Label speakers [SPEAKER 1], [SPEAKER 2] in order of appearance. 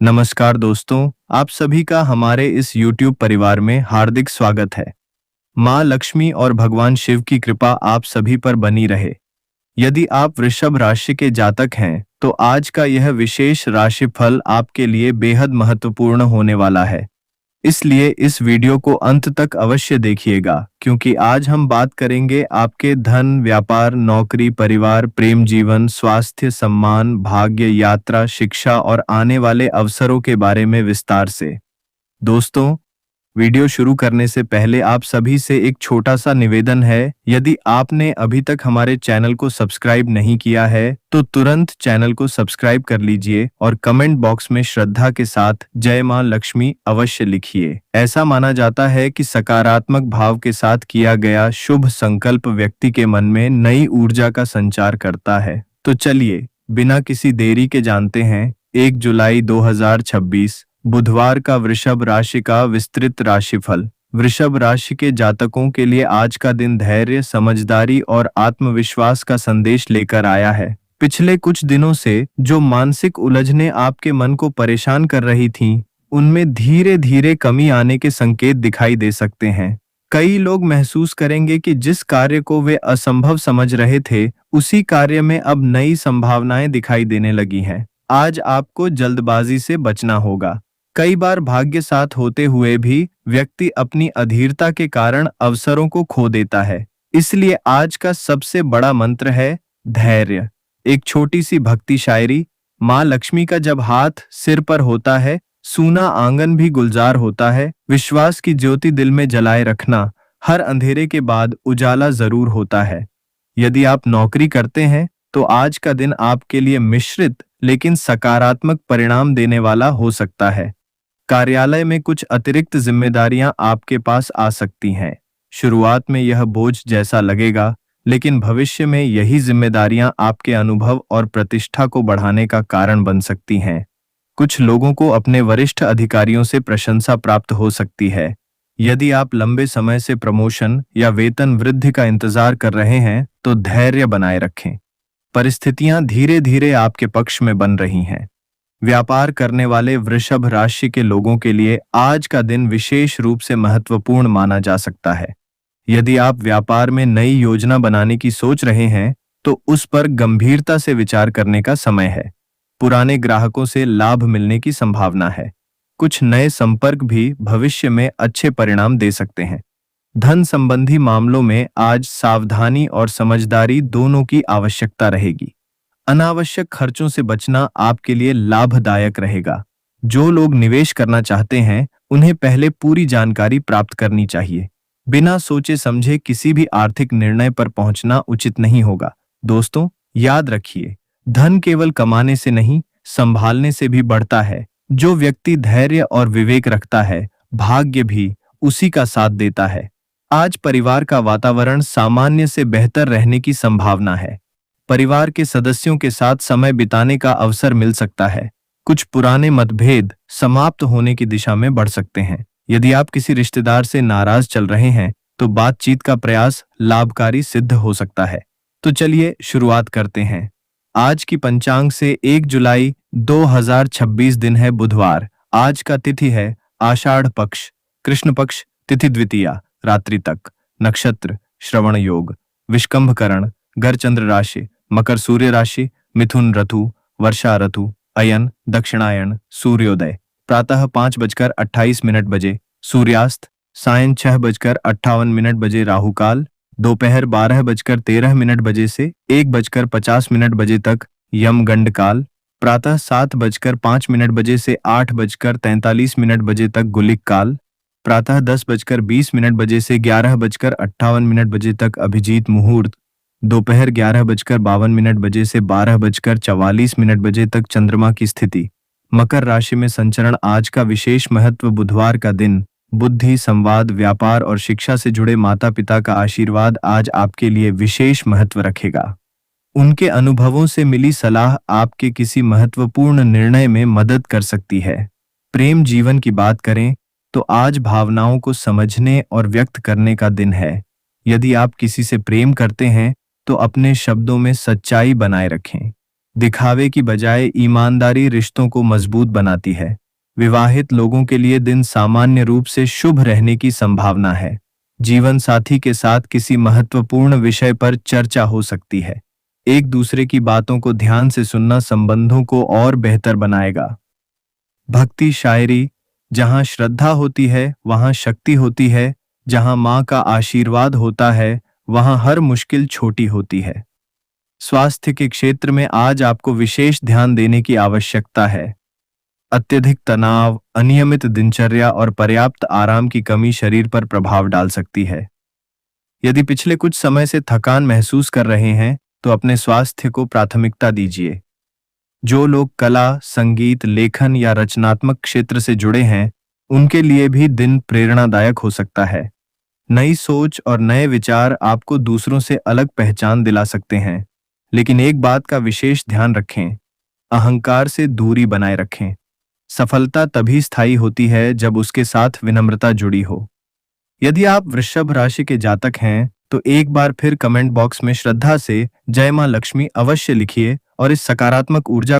[SPEAKER 1] नमस्कार दोस्तों, आप सभी का हमारे इस YouTube परिवार में हार्दिक स्वागत है। माँ लक्ष्मी और भगवान शिव की कृपा आप सभी पर बनी रहे। यदि आप वृषभ राशि के जातक हैं, तो आज का यह विशेष राशिफल आपके लिए बेहद महत्वपूर्ण होने वाला है। इसलिए इस वीडियो को अंत तक अवश्य देखिएगा, क्योंकि आज हम बात करेंगे आपके धन, व्यापार, नौकरी, परिवार, प्रेम जीवन, स्वास्थ्य, सम्मान, भाग्य, यात्रा, शिक्षा और आने वाले अवसरों के बारे में विस्तार से। दोस्तों, वीडियो शुरू करने से पहले आप सभी से एक छोटा सा निवेदन है। यदि आपने अभी तक हमारे चैनल को सब्सक्राइब नहीं किया है, तो तुरंत चैनल को सब्सक्राइब कर लीजिए और कमेंट बॉक्स में श्रद्धा के साथ जय मां लक्ष्मी अवश्य लिखिए। ऐसा माना जाता है कि सकारात्मक भाव के साथ किया गया शुभ संकल्प व्यक्ति के मन में नई ऊर्जा का संचार करता है। तो चलिए बिना किसी देरी के जानते हैं 1 जुलाई 2026 बुधवार का वृषभ राशि का विस्तृत राशिफल। वृषभ राशि के जातकों के लिए आज का दिन धैर्य, समझदारी और आत्मविश्वास का संदेश लेकर आया है। पिछले कुछ दिनों से जो मानसिक उलझनें आपके मन को परेशान कर रही थीं, उनमें धीरे धीरे कमी आने के संकेत दिखाई दे सकते हैं। कई लोग महसूस करेंगे कि जिस कार्य को वे असंभव समझ रहे थे, उसी कार्य में अब नई संभावनाएं दिखाई देने लगी हैं। आज आपको जल्दबाजी से बचना होगा। कई बार भाग्य साथ होते हुए भी व्यक्ति अपनी अधीरता के कारण अवसरों को खो देता है। इसलिए आज का सबसे बड़ा मंत्र है धैर्य। एक छोटी सी भक्ति शायरी। माँ लक्ष्मी का जब हाथ सिर पर होता है, सूना आंगन भी गुलजार होता है। विश्वास की ज्योति दिल में जलाए रखना, हर अंधेरे के बाद उजाला जरूर होता है। यदि आप नौकरी करते हैं, तो आज का दिन आपके लिए मिश्रित लेकिन सकारात्मक परिणाम देने वाला हो सकता है। कार्यालय में कुछ अतिरिक्त जिम्मेदारियां आपके पास आ सकती हैं। शुरुआत में यह बोझ जैसा लगेगा, लेकिन भविष्य में यही जिम्मेदारियां आपके अनुभव और प्रतिष्ठा को बढ़ाने का कारण बन सकती हैं। कुछ लोगों को अपने वरिष्ठ अधिकारियों से प्रशंसा प्राप्त हो सकती है। यदि आप लंबे समय से प्रमोशन या वेतन वृद्धि का इंतजार कर रहे हैं, तो धैर्य बनाए रखें। परिस्थितियां धीरे धीरे आपके पक्ष में बन रही हैं। व्यापार करने वाले वृषभ राशि के लोगों के लिए आज का दिन विशेष रूप से महत्वपूर्ण माना जा सकता है। यदि आप व्यापार में नई योजना बनाने की सोच रहे हैं, तो उस पर गंभीरता से विचार करने का समय है। पुराने ग्राहकों से लाभ मिलने की संभावना है। कुछ नए संपर्क भी भविष्य में अच्छे परिणाम दे सकते हैं। धन संबंधी मामलों में आज सावधानी और समझदारी दोनों की आवश्यकता रहेगी। अनावश्यक खर्चों से बचना आपके लिए लाभदायक रहेगा। जो लोग निवेश करना चाहते हैं, उन्हें पहले पूरी जानकारी प्राप्त करनी चाहिए। बिना सोचे समझे किसी भी आर्थिक निर्णय पर पहुंचना उचित नहीं होगा। दोस्तों, याद रखिए, धन केवल कमाने से नहीं, संभालने से भी बढ़ता है। जो व्यक्ति धैर्य और विवेक रखता है, भाग्य भी उसी का साथ देता है। आज परिवार का वातावरण सामान्य से बेहतर रहने की संभावना है। परिवार के सदस्यों के साथ समय बिताने का अवसर मिल सकता है। कुछ पुराने मतभेद समाप्त होने की दिशा में बढ़ सकते हैं। यदि आप किसी रिश्तेदार से नाराज चल रहे हैं, तो बातचीत का प्रयास लाभकारी सिद्ध हो सकता है। तो चलिए शुरुआत करते हैं। आज की पंचांग से 1 जुलाई 2026 दिन है बुधवार। आज का तिथि है आषाढ़ पक्ष, कृष्ण पक्ष, तिथि द्वितीया, रात्रि तक। नक्षत्र श्रवण योग, विष्कंभकरण, घर चंद्र राशि, मकर सूर्य राशि, मिथुन ऋतु, वर्षा ऋतु, अयन दक्षिणायन, सूर्योदय प्रातः 5:28 बजे, सूर्यास्त सायं 6:58 बजे, राहु काल दोपहर 12:13 बजे से 1:50 बजे तक, यमगंड काल प्रातः 7:05 बजे से 8:43 बजे तक, गुलिक काल प्रातः 10:20 बजे से 11:58 बजे तक, अभिजीत मुहूर्त दोपहर 11:52 बजे से 12:44 बजे तक। चंद्रमा की स्थिति मकर राशि में संचरण। आज का विशेष महत्व। बुधवार का दिन बुद्धि, संवाद, व्यापार और शिक्षा से जुड़े माता पिता का आशीर्वाद आज आपके लिए विशेष महत्व रखेगा। उनके अनुभवों से मिली सलाह आपके किसी महत्वपूर्ण निर्णय में मदद कर सकती है। प्रेम जीवन की बात करें, तो आज भावनाओं को समझने और व्यक्त करने का दिन है। यदि आप किसी से प्रेम करते हैं, तो अपने शब्दों में सच्चाई बनाए रखें। दिखावे की बजाय ईमानदारी रिश्तों को मजबूत बनाती है। विवाहित लोगों के लिए दिन सामान्य रूप से शुभ रहने की संभावना है। जीवन साथी के साथ किसी महत्वपूर्ण विषय पर चर्चा हो सकती है। एक दूसरे की बातों को ध्यान से सुनना संबंधों को और बेहतर बनाएगा। भक्ति शायरी, जहाँ श्रद्धा होती है वहाँ शक्ति होती है, जहाँ माँ का आशीर्वाद होता है वहाँ हर मुश्किल छोटी होती है। स्वास्थ्य के क्षेत्र में आज आपको विशेष ध्यान देने की आवश्यकता है। अत्यधिक तनाव, अनियमित दिनचर्या और पर्याप्त आराम की कमी शरीर पर प्रभाव डाल सकती है। यदि पिछले कुछ समय से थकान महसूस कर रहे हैं, तो अपने स्वास्थ्य को प्राथमिकता दीजिए। जो लोग कला, संगीत, लेखन या रचनात्मक क्षेत्र से जुड़े हैं, उनके लिए भी दिन प्रेरणादायक हो सकता है। नई सोच और नए विचार आपको दूसरों से अलग पहचान दिला सकते हैं, लेकिन एक बात का विशेष ध्यान रखें, अहंकार से दूरी बनाए रखें। सफलता तभी स्थायी होती है जब उसके साथ विनम्रता जुड़ी हो। यदि आप वृषभ राशि के जातक हैं, तो एक बार फिर कमेंट बॉक्स में श्रद्धा से जय मां लक्ष्मी अवश्य लिखिए और इस सकारात्मक ऊर्जा